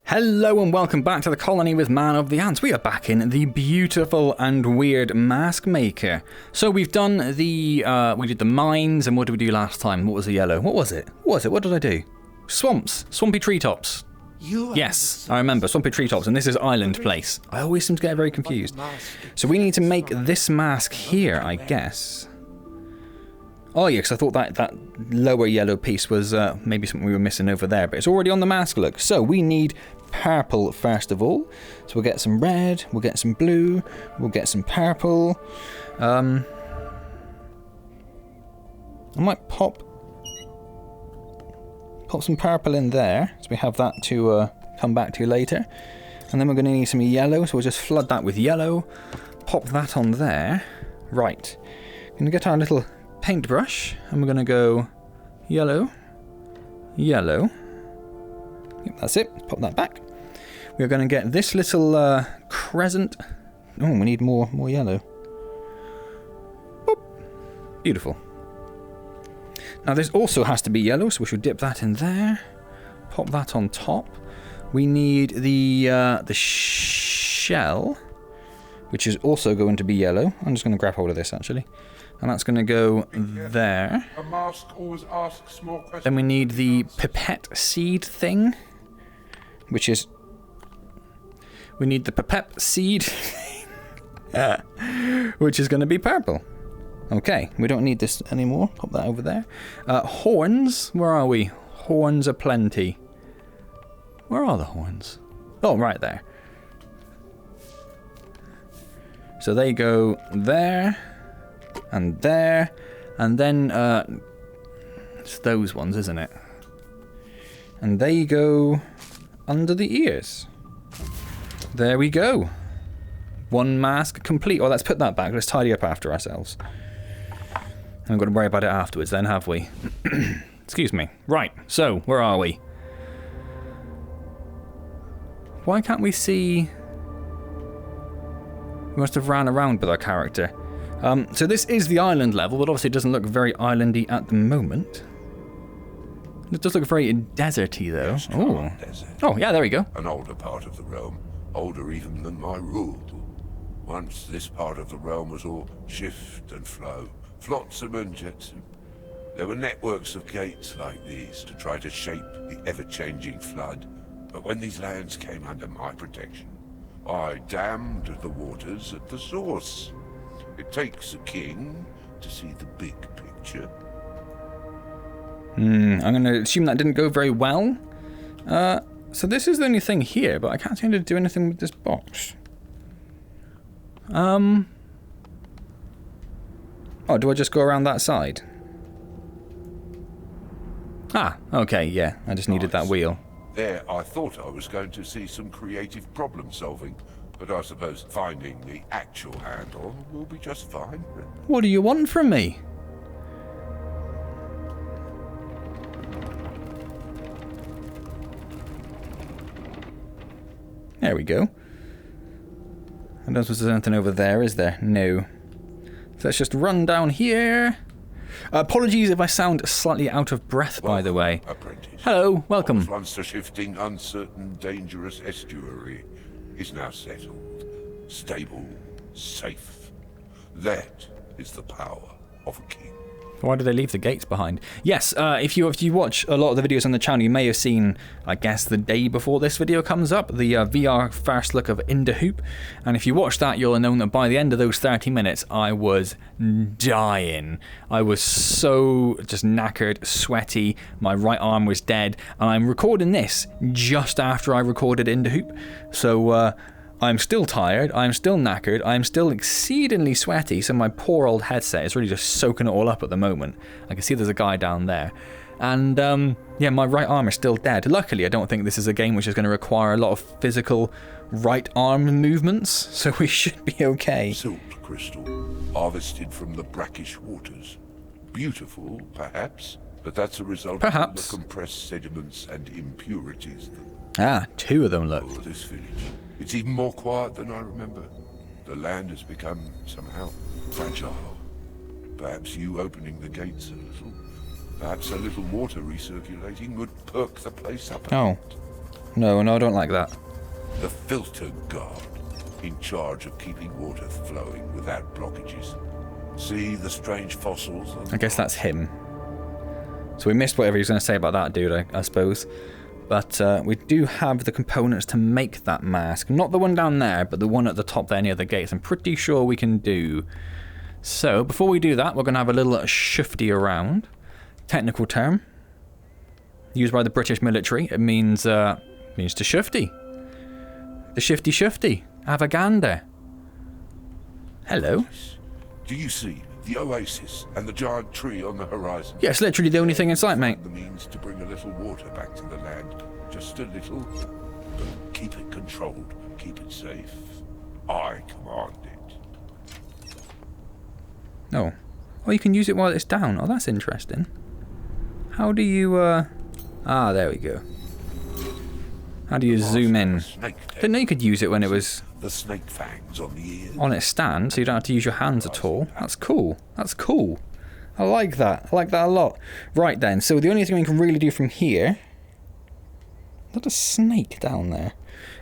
Hello and welcome back to the colony with Man of the Antz. We are back in the beautiful and weird Maskmaker. So we've done the, we did the mines, and what did we do last time? What was the yellow? What was it? What did I do? Swamps. Swampy treetops. Yes, I remember. Swampy treetops, and this is Island Place. I always seem to get very confused. So we need to make this mask here, I guess. Oh yeah, because I thought that lower yellow piece was maybe something we were missing over there, but it's already on the mask, look. So we need purple first of all. So we'll get some red, we'll get some blue, we'll get some purple. I might pop some purple in there, so we have that to come back to later. And then we're going to need some yellow, so we'll just flood that with yellow. Pop that on there. Right. Going to get our little paintbrush, and we're going to go yellow, yellow. Yep, that's it. Pop that back. We're going to get this little crescent. Oh, we need more yellow. Boop. Beautiful. Now this also has to be yellow, so we should dip that in there. Pop that on top. We need the shell, which is also going to be yellow. I'm just going to grab hold of this actually. And that's going to go there. A mask always asks more questions. Then we need the pipette seed thing, which is... We need the pipette seed, which is going to be purple. Okay, we don't need this anymore. Pop that over there. Horns, where are we? Horns aplenty. Where are the horns? Oh, right there. So they go there. And there, and then it's those ones, isn't it? And they go under the ears. There we go. One mask complete. Oh, let's put that back. Let's tidy up after ourselves. And we've got to worry about it afterwards then, have we? Excuse me. Right, so, where are we? Why can't we see... We must have ran around with our character. So this is the island level, but obviously it doesn't look very islandy at the moment. It does look very deserty, though. Yes, Oh. desert. Oh, yeah, there we go. An older part of the realm, older even than my rule. Once this part of the realm was all shift and flow, flotsam and jetsam. There were networks of gates like these to try to shape the ever-changing flood. But when these lands came under my protection, I dammed the waters at the source. It takes a king to see the big picture. I'm going to assume that didn't go very well. So this is the only thing here, but I can't seem to do anything with this box. Oh, do I just go around that side? Ah, okay, yeah. I just needed that wheel. There, I thought I was going to see some creative problem solving. But I suppose finding the actual handle will be just fine. What do you want from me? There we go. I don't suppose there's anything over there, is there? No. So let's just run down here. Apologies if I sound slightly out of breath, by the way. Apprentice. Hello, welcome. Once a shifting, uncertain, dangerous estuary is now settled, stable, safe. That is the power of a king. Why did they leave the gates behind? Yes, if you watch a lot of the videos on the channel, you may have seen, I guess, the day before this video comes up, the VR first look of Indahoop. And if you watch that, you'll have known that by the end of those 30 minutes, I was dying. I was so just knackered, sweaty, my right arm was dead. And I'm recording this just after I recorded Indahoop. So, I'm still tired, I'm still knackered, I'm still exceedingly sweaty, so my poor old headset is really just soaking it all up at the moment. I can see there's a guy down there. And, yeah, my right arm is still dead. Luckily, I don't think this is a game which is going to require a lot of physical right arm movements, so we should be okay. Silt crystal, harvested from the brackish waters. Beautiful, perhaps, but that's a result of the compressed sediments and impurities that... Ah, two of them, look. Oh, this village. It's even more quiet than I remember. The land has become, somehow, fragile. Perhaps you opening the gates a little. Perhaps a little water recirculating would perk the place up a bit. No, I don't like that. The filter guard, in charge of keeping water flowing without blockages. See the strange fossils? I guess that's him. So we missed whatever he was going to say about that dude, I suppose. But we do have the components to make that mask. Not the one down there, but the one at the top there near the gates. I'm pretty sure we can do. So, before we do that, we're going to have a little shifty around. Technical term. Used by the British military. It means to shifty. The shifty. Have a gander. Hello. Do you see the oasis and the giant tree on the horizon? Yeah, it's literally the only thing in sight, mate. The means to bring a little water back to the land. Just a little. But keep it controlled. Keep it safe. I command it. Oh. Oh, you can use it while it's down. Oh, that's interesting. How do you, Ah, there we go. How do you zoom in? Didn't know you could use it when it was the snake fangs on the ears. On its stand, so you don't have to use your hands at all. That's cool. That's cool. I like that. I like that a lot. Right then, so the only thing we can really do from here... Not a snake down there.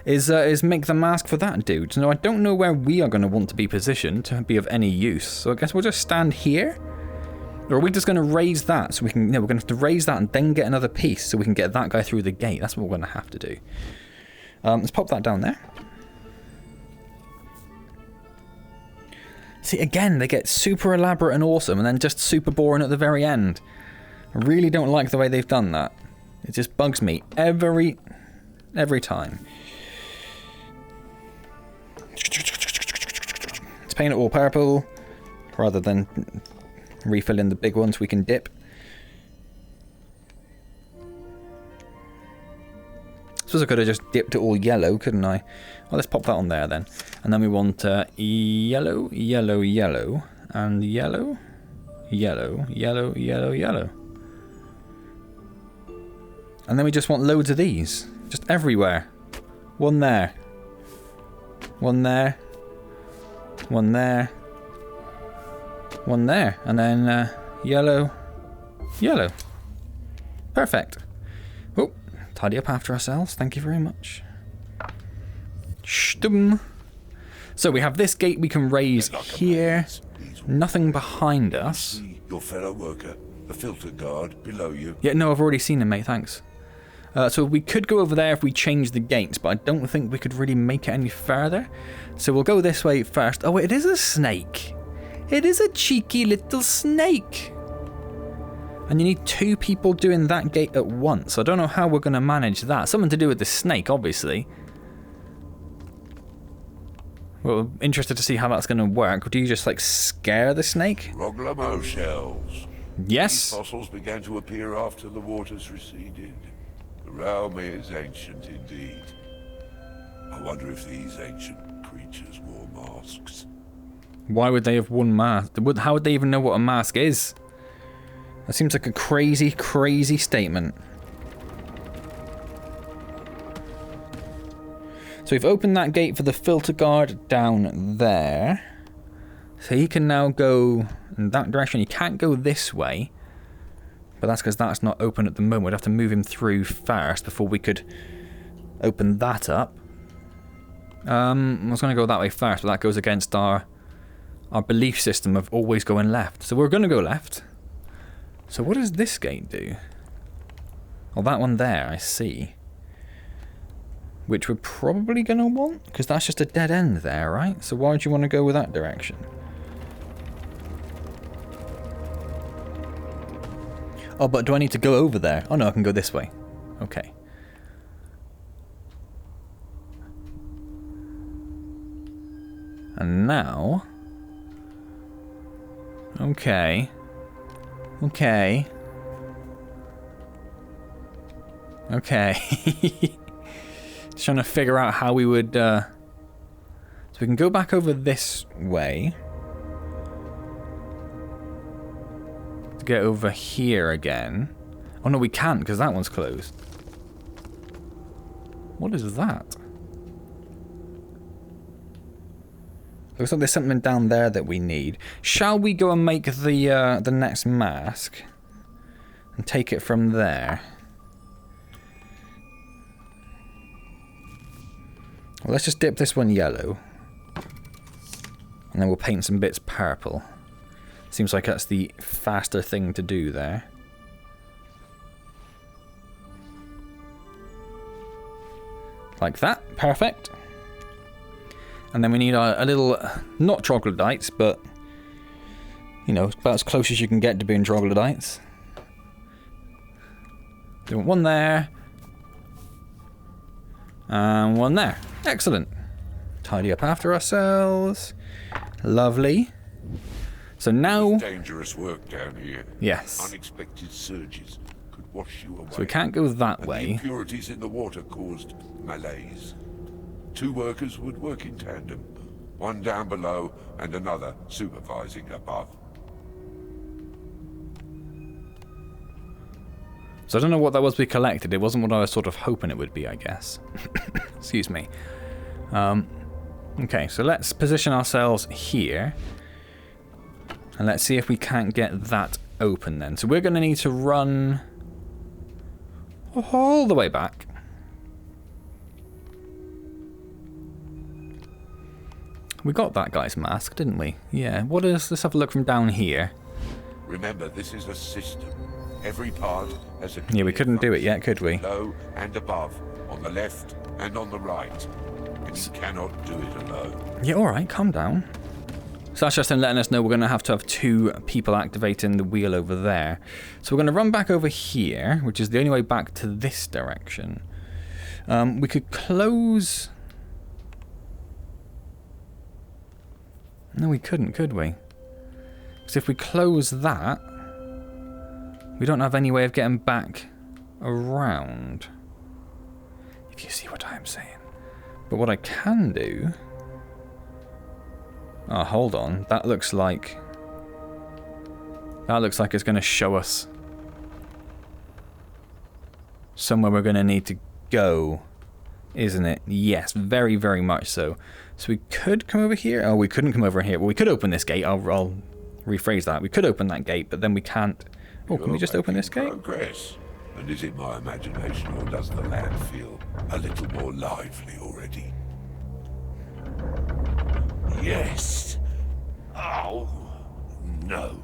Is make the mask for that dude. Now, I don't know where we are going to want to be positioned to be of any use. So I guess we'll just stand here. Or are we just going to raise that so we can... No, we're going to have to raise that and then get another piece so we can get that guy through the gate. That's what we're going to have to do. Let's pop that down there. See, again, they get super elaborate and awesome and then just super boring at the very end. I really don't like the way they've done that. It just bugs me every time. Let's paint it all purple rather than refill in the big ones we can dip. I suppose I could have just dipped it all yellow, couldn't I? Well, let's pop that on there then. And then we want yellow, yellow, yellow, and yellow, yellow, yellow, yellow, yellow. And then we just want loads of these. Just everywhere. One there. One there. One there. One there. And then yellow, yellow. Perfect. Oh, tidy up after ourselves. Thank you very much. Shtum. So we have this gate we can raise here. Nothing behind us. Your fellow worker, the filter guard below you. Yeah, no, I've already seen him, mate. Thanks. So we could go over there if we change the gates, but I don't think we could really make it any further. So we'll go this way first. Oh, it is a snake. It is a cheeky little snake. And you need 2 people doing that gate at once. I don't know how we're going to manage that. Something to do with the snake, obviously. Well, interested to see how that's going to work. Do you just, like, scare the snake? Roglamo shells. Yes. These fossils began to appear after the waters receded. The realm is ancient indeed. I wonder if these ancient creatures wore masks. Why would they have worn masks? How would they even know what a mask is? That seems like a crazy, crazy statement. So we've opened that gate for the filter guard down there. So he can now go in that direction. He can't go this way. But that's because that's not open at the moment. We'd have to move him through first before we could open that up. I was going to go that way first, but that goes against our belief system of always going left. So we're going to go left. So what does this gate do? Oh, that one there, I see. Which we're probably going to want, because that's just a dead end there, right? So why would you want to go with that direction? Oh, but do I need to go over there? Oh no, I can go this way. Okay. And now... Okay. Okay. Okay. Just trying to figure out how we would... So we can go back over this way. To get over here again. Oh no, we can't because that one's closed. What is that? Looks like there's something down there that we need. Shall we go and make the next mask? And take it from there? Well, let's just dip this one yellow. And then we'll paint some bits purple. Seems like that's the faster thing to do there. Like that. Perfect. And then we need a little, not troglodytes, but, you know, about as close as you can get to being troglodytes. Do one there. And one there. Excellent. Tidy up after ourselves. Lovely. So now... Dangerous work down here. Yes. Unexpected surges could wash you away. So we can't go that and way. The impurities in the water caused malaise. 2 workers would work in tandem. One down below and another supervising above. So I don't know what that was we collected. It wasn't what I was sort of hoping it would be, I guess. Excuse me. Okay, so let's position ourselves here. And let's see if we can't get that open then. So we're going to need to run all the way back. We got that guy's mask, didn't we? Yeah, what is... Let's have a look from down here. Remember, this is a system. Every part has a... Yeah, we couldn't do it yet, could we? Below and above, on the left and on the right. And you cannot do it alone. Yeah, alright, calm down. So that's just then letting us know we're going to have 2 people activating the wheel over there. So we're going to run back over here, which is the only way back to this direction. We could close... No, we couldn't, could we? Because if we close that, we don't have any way of getting back around. If you see what I'm saying. But what I can do... Oh, hold on. That looks like... That looks like it's going to show us somewhere we're going to need to go, isn't it? Yes, very, very much so. So we could come over here. Oh, we couldn't come over here. Well, we could open this gate. I'll rephrase that. We could open that gate, but then we can't... Oh, can we just open this gate? Progress. And is it my imagination, or does the land feel a little more lively already? Yes. Oh, no.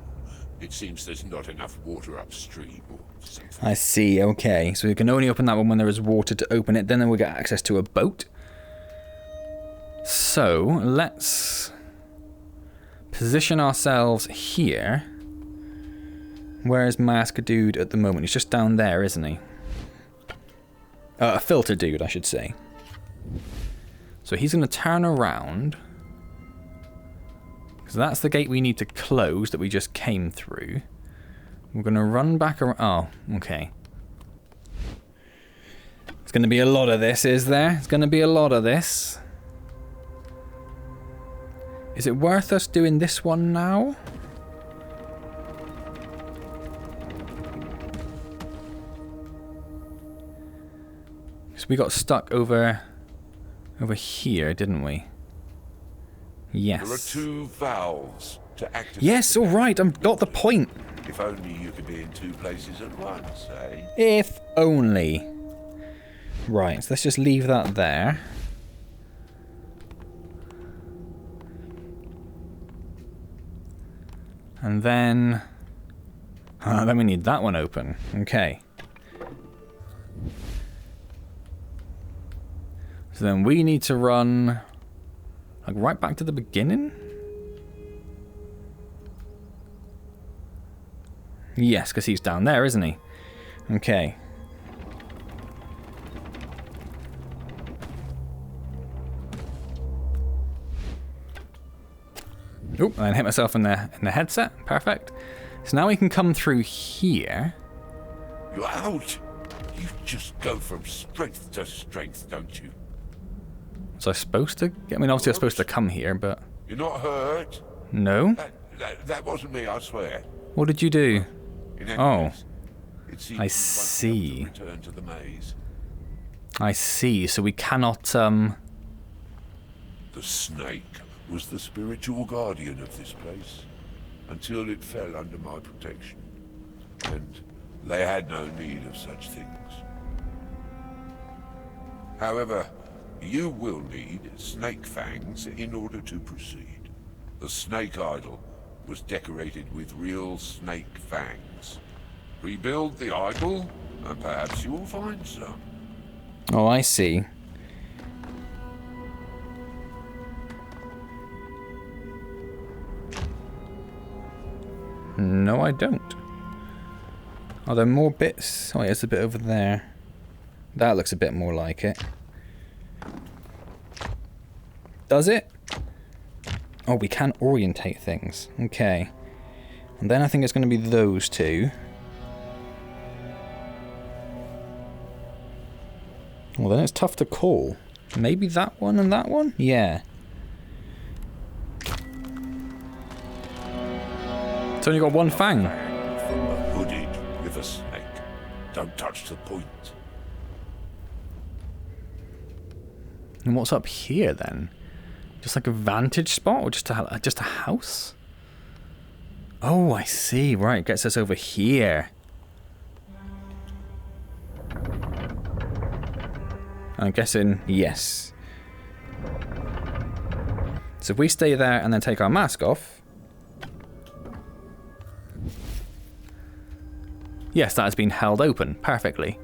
It seems there's not enough water upstream or something. I see, okay. So we can only open that one when there is water to open it. Then we'll get access to a boat. So, let's position ourselves here. Where is Mask Dude at the moment? He's just down there, isn't he? A filter dude, I should say. So he's going to turn around. Because that's the gate we need to close that we just came through. We're going to run back around. Oh, okay. It's going to be a lot of this, is there? It's going to be a lot of this. Is it worth us doing this one now? Because we got stuck over here, didn't we? Yes. There are 2 valves to activate. Yes, all right. I've got the point. If only you could be in 2 places at once, eh? If only. Right, so let's just leave that there. And then... then we need that one open. Okay. So then we need to run... Like right back to the beginning? Yes, because he's down there, isn't he? Okay. Oop, and hit myself in the headset. Perfect. So now we can come through here. You're out! You just go from strength to strength, don't you? Was I supposed to? I mean, obviously I was supposed to come here, but... You're not hurt? No? That wasn't me, I swear. What did you do? In any Oh. case, it seems I we won't see. be able to return to the maze. I see, so we cannot, The snake was the spiritual guardian of this place, until it fell under my protection. And they had no need of such things. However, You will need snake fangs in order to proceed. The snake idol was decorated with real snake fangs. Rebuild the idol, and perhaps you will find some. Oh, I see. No, I don't. Are there more bits? Oh, yeah, there's a bit over there. That looks a bit more like it. Does it? Oh, we can orientate things. Okay. And then I think it's going to be those two. Well, then it's tough to call. Maybe that one and that one? Yeah. It's only got one fang. From a hooded river snake. Don't touch the point. And what's up here then? Just like a vantage spot, or just a house? Oh, I see. Right, gets us over here. I'm guessing yes. So if we stay there and then take our mask off. Yes, that has been held open perfectly.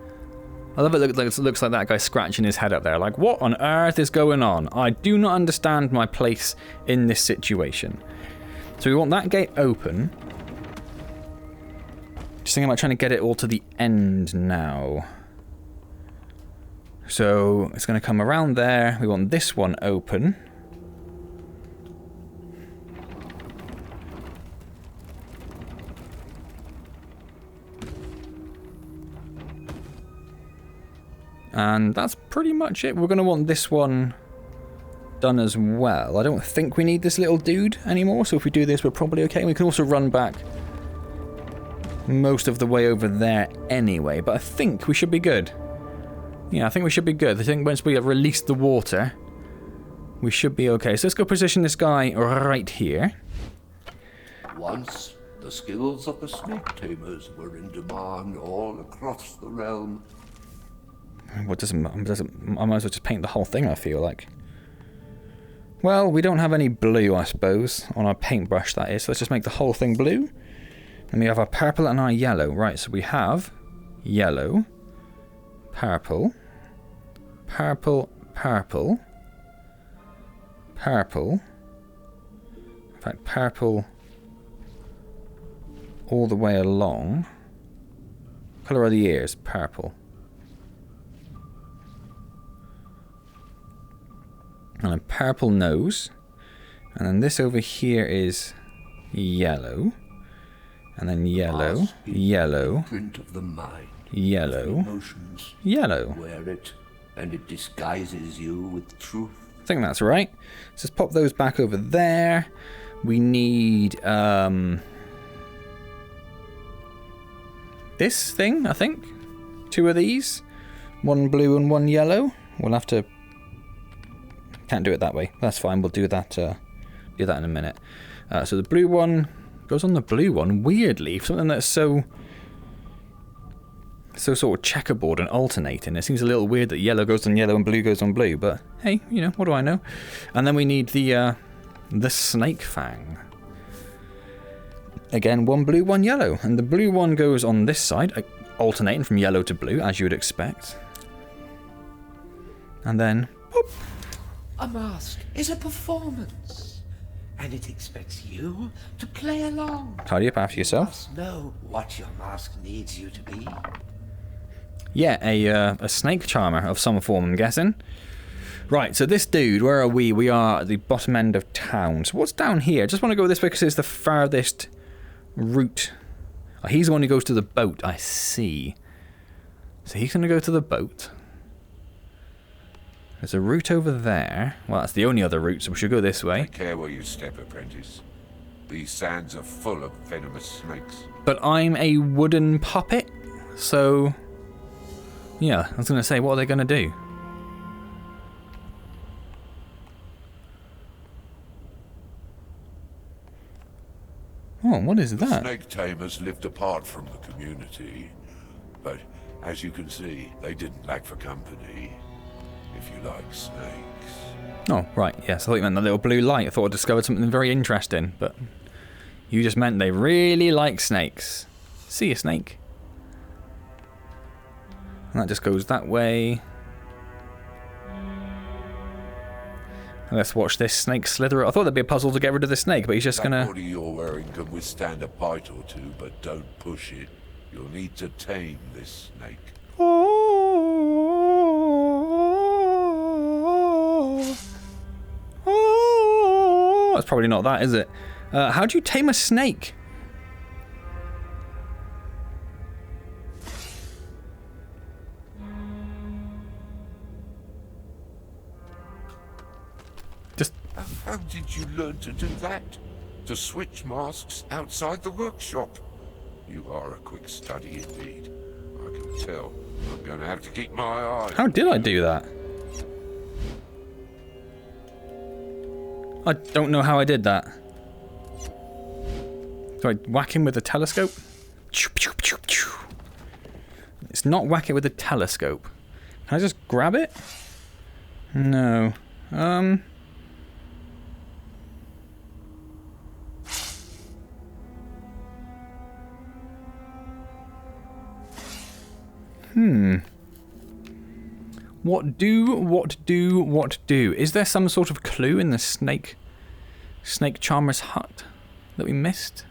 I love it. Looks like that guy scratching his head up there. Like, what on earth is going on? I do not understand my place in this situation. So we want that gate open. Just thinking about trying to get it all to the end now. So it's going to come around there. We want this one open. And that's pretty much it. We're going to want this one done as well. I don't think we need this little dude anymore, so if we do this, we're probably okay. We can also run back most of the way over there anyway, but I think we should be good. Yeah, I think we should be good. I think once we release the water, we should be okay. So let's go position this guy right here. Once, the skills of the snake tamers were in demand all across the realm. What doesn't I might as well just paint the whole thing, I feel like. Well, we don't have any blue, I suppose, on our paintbrush, that is. So let's just make the whole thing blue. And we have our purple and our yellow. Right, so we have yellow, purple, purple, purple, purple. In fact, purple all the way along. Colour of the ears, purple. And a purple nose. And then this over here is yellow. And then yellow, yellow, Print of the mind, yellow, emotions. yellow. Wear it, and it disguises you with truth. I think that's right. Let's just pop those back over there. We need this thing, I think. 2 of these. 1 blue and 1 yellow. We'll have to... Can't do it that way. That's fine. We'll do that in a minute. So the blue one goes on the blue one. Weirdly, something that's so sort of checkerboard and alternating. It seems a little weird that yellow goes on yellow and blue goes on blue. But hey, you know, what do I know? And then we need the snake fang. Again, 1 blue, 1 yellow, and the blue one goes on this side, alternating from yellow to blue, as you would expect. And then, boop. A mask is a performance, and it expects you to play along. Tidy up after yourself. You must know what your mask needs you to be. Yeah, a snake charmer of some form, I'm guessing. Right, so this dude, where are we? We are at the bottom end of town. So what's down here? I just want to go this way because it's the farthest route. Oh, he's the one who goes to the boat, I see. So he's going to go to the boat. There's a route over there. Well, that's the only other route, so we should go this way. Take care where you step, apprentice. These sands are full of venomous snakes. But I'm a wooden puppet, so... Yeah, I was going to say, what are they going to do? Oh, what is The that? snake tamers lived apart from the community, but as you can see, they didn't lack for company. if you like snakes. Oh, right, yes. I thought you meant the little blue light. I thought I discovered something very interesting, but you just meant they really like snakes. See you, snake. And that just goes that way. And let's watch this snake slither. I thought there'd be a puzzle to get rid of the snake, but he's just gonna... That body you're wearing can withstand a bite or two, but don't push it. You'll need to tame this snake. That's probably not that, is it? How do you tame a snake? Just... How did you learn to do that? To switch masks outside the workshop? You are a quick study indeed. I can tell. I'm going to have to keep my eye. How did I do that? I don't know how I did that. Do I whack him with a telescope? It's not whack it with a telescope. Can I just grab it? No. What do? Is there some sort of clue in the snake charmer's hut that we missed?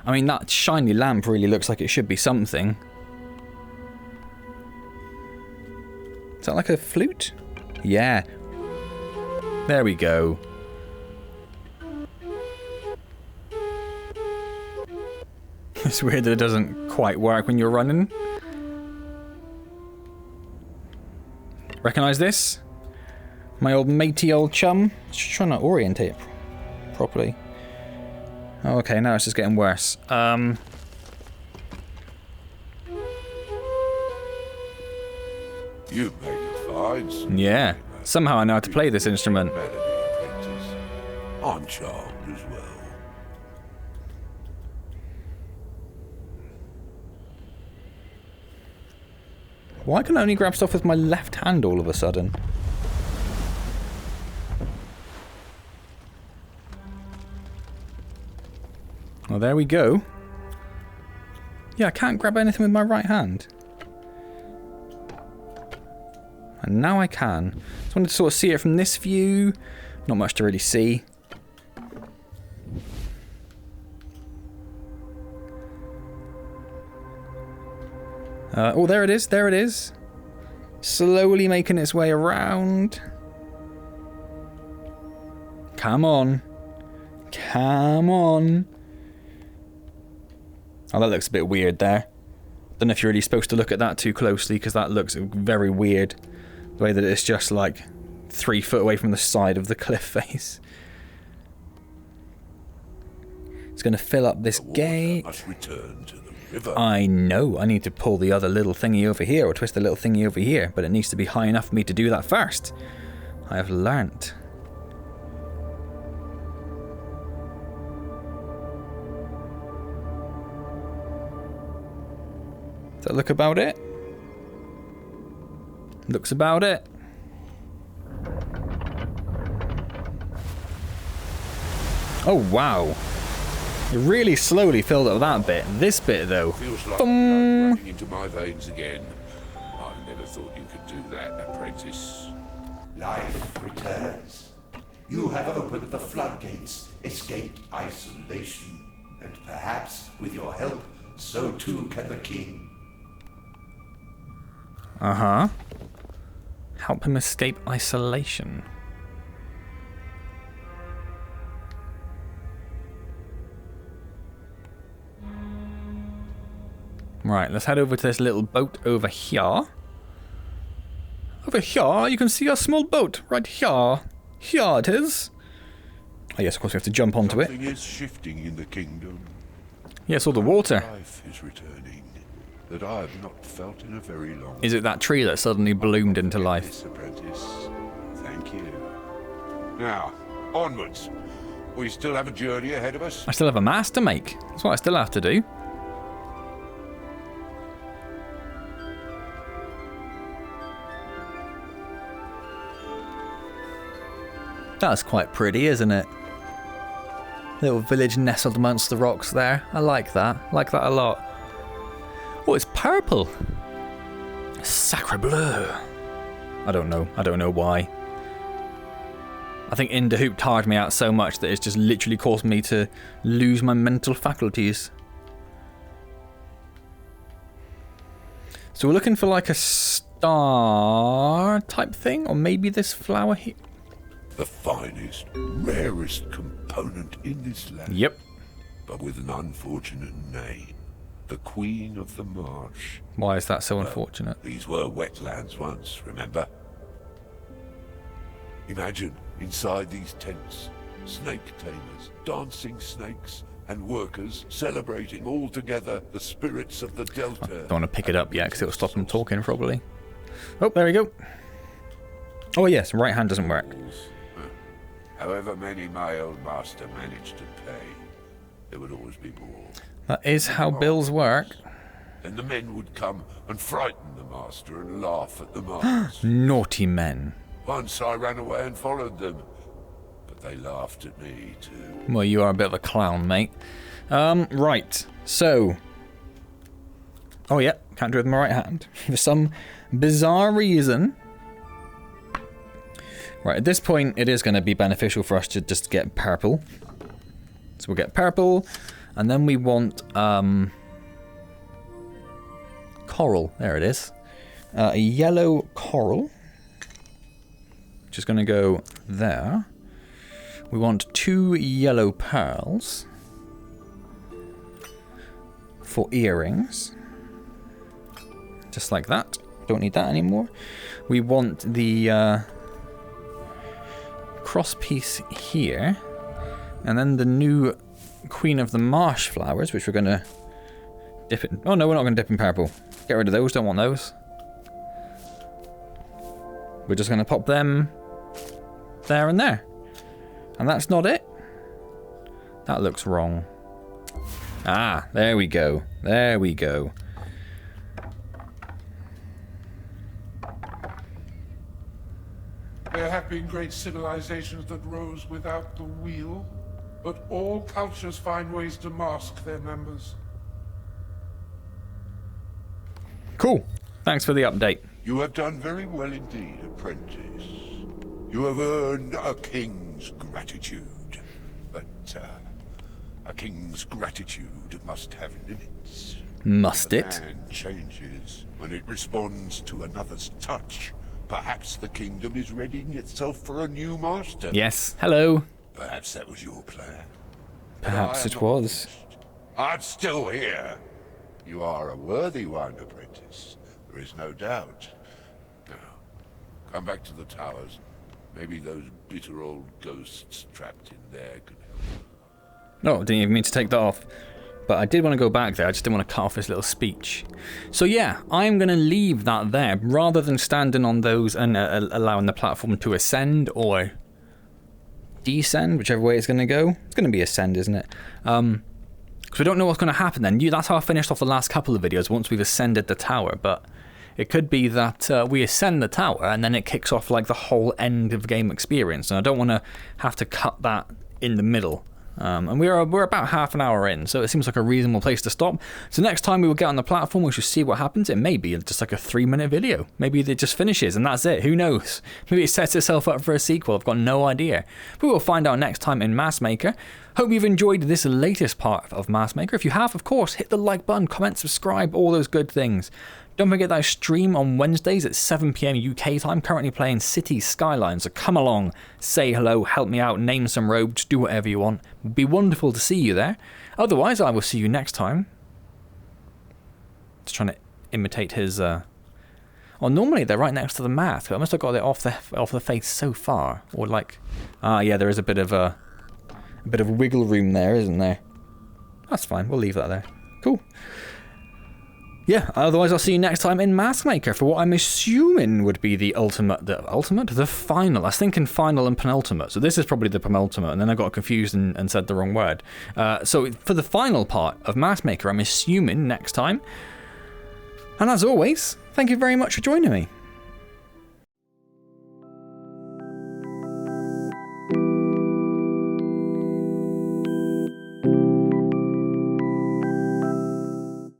I mean, that shiny lamp really looks like it should be something. Is that like a flute? Yeah. There we go. It's weird that it doesn't quite work when you're running. Recognize this? My old matey old chum? Just trying to orientate it properly. Oh, okay, now it's just getting worse. You make it fine. Yeah. Somehow I know how to play this instrument. Melody apprentice. I'm charmed as well. Why can I only grab stuff with my left hand all of a sudden? Well, there we go. Yeah, I can't grab anything with my right hand. And now I can. Just wanted to sort of see it from this view. Not much to really see. Oh, there it is, there it is. Slowly making its way around. Come on. Come on. Oh, that looks a bit weird there. Don't know if you're really supposed to look at that too closely, because that looks very weird. The way that it's just like 3 foot away from the side of the cliff face. It's going to fill up this gate. Must return to the river. I know. I need to pull the other little thingy over here, or twist the little thingy over here, but it needs to be high enough for me to do that first. I have learnt. Does that look about it? Looks about it. Oh, wow. It really slowly filled up that bit. This bit, though. Feels like blood running into my veins again. I never thought you could do that, apprentice. Life returns. You have opened the floodgates, escaped isolation, and perhaps, with your help, so too can the king. Uh-huh. Help him escape isolation. Right, let's head over to this little boat over here. Over here, you can see a small boat right here. Here it is. Oh yes, of course we have to jump onto it. Something is shifting in the kingdom. Yes, all the water. Life is returning that I have not felt in a very long time. Is it that tree that suddenly bloomed into life? Yes, apprentice. Thank you. Now, onwards. We still have a journey ahead of us. I still have a mast to make. That's what I still have to do. That's quite pretty, isn't it? Little village nestled amongst the rocks there. I like that. I like that a lot. Oh, it's purple. Sacre bleu. I don't know. I don't know why. I think Indahoop tired me out so much that it's just literally caused me to lose my mental faculties. So we're looking for like a star type thing, or maybe this flower here. The finest, rarest component in this land. Yep. But with an unfortunate name. The Queen of the Marsh. Why is that so unfortunate? These were wetlands once, remember? Imagine, inside these tents, snake tamers, dancing snakes, and workers celebrating all together the spirits of the Delta. Don't want to pick it up yet because it'll stop them talking probably. Oh, there we go. Oh yes, right hand doesn't work. However many my old master managed to pay, there would always be more. That is how bills work. Then the men would come and frighten the master and laugh at the masters. Naughty men. Once I ran away and followed them, but they laughed at me too. Well, you are a bit of a clown, mate. Right, so... Oh yeah, can't do it with my right hand. For some bizarre reason... Right, at this point, it is going to be beneficial for us to just get purple. So we'll get purple, and then we want coral. There it is. A yellow coral. Which is going to go there. We want 2 yellow pearls. For earrings. Just like that. Don't need that anymore. We want the... cross piece here, and then the new Queen of the Marsh flowers, which we're going to dip it. Oh no, we're not going to dip in purple. Get rid of those, don't want those. We're just going to pop them there and there. And that's not it. That looks wrong. Ah, there we go. There we go. There have been great civilizations that rose without the wheel, but all cultures find ways to mask their members. Cool. Thanks for the update. You have done very well indeed, apprentice. You have earned a king's gratitude. But, a king's gratitude must have limits. Must it? The land changes when it responds to another's touch. Perhaps the kingdom is readying itself for a new master. Yes. Hello. Perhaps that was your plan. Perhaps But I it am not was. finished. I'm still here. You are a worthy one, apprentice. There is no doubt. Now, come back to the towers. Maybe those bitter old ghosts trapped in there could help. No, didn't even mean to take that off. But I did want to go back there, I just didn't want to cut off this little speech. So yeah, I'm going to leave that there, rather than standing on those and allowing the platform to ascend or descend, whichever way it's going to go. It's going to be ascend, isn't it? Because we don't know what's going to happen then. That's how I finished off the last couple of videos, once we've ascended the tower, but it could be that we ascend the tower and then it kicks off like the whole end of game experience, and I don't want to have to cut that in the middle. And we're about half an hour in, so it seems like a reasonable place to stop. So next time we will get on the platform, we should see what happens. It may be just like a 3-minute video. Maybe it just finishes and that's it. Who knows? Maybe it sets itself up for a sequel. I've got no idea. But we'll find out next time in Maskmaker. Hope you've enjoyed this latest part of Maskmaker. If you have, of course, hit the like button, comment, subscribe, all those good things. Don't forget that I stream on Wednesdays at 7 PM UK time, currently playing Cities Skylines, so come along, say hello, help me out, name some robes, do whatever you want. It'd be wonderful to see you there. Otherwise, I will see you next time. Just trying to imitate his... Well, normally they're right next to the math, but I must have got it off the face so far. Or like... Ah, yeah, there is a bit of wiggle room there, isn't there? That's fine, we'll leave that there. Cool. Yeah, otherwise I'll see you next time in Maskmaker for what I'm assuming would be the the final. I was thinking final and penultimate, so this is probably the penultimate, and then I got confused and said the wrong word. So for the final part of Maskmaker, I'm assuming next time. And as always, thank you very much for joining me.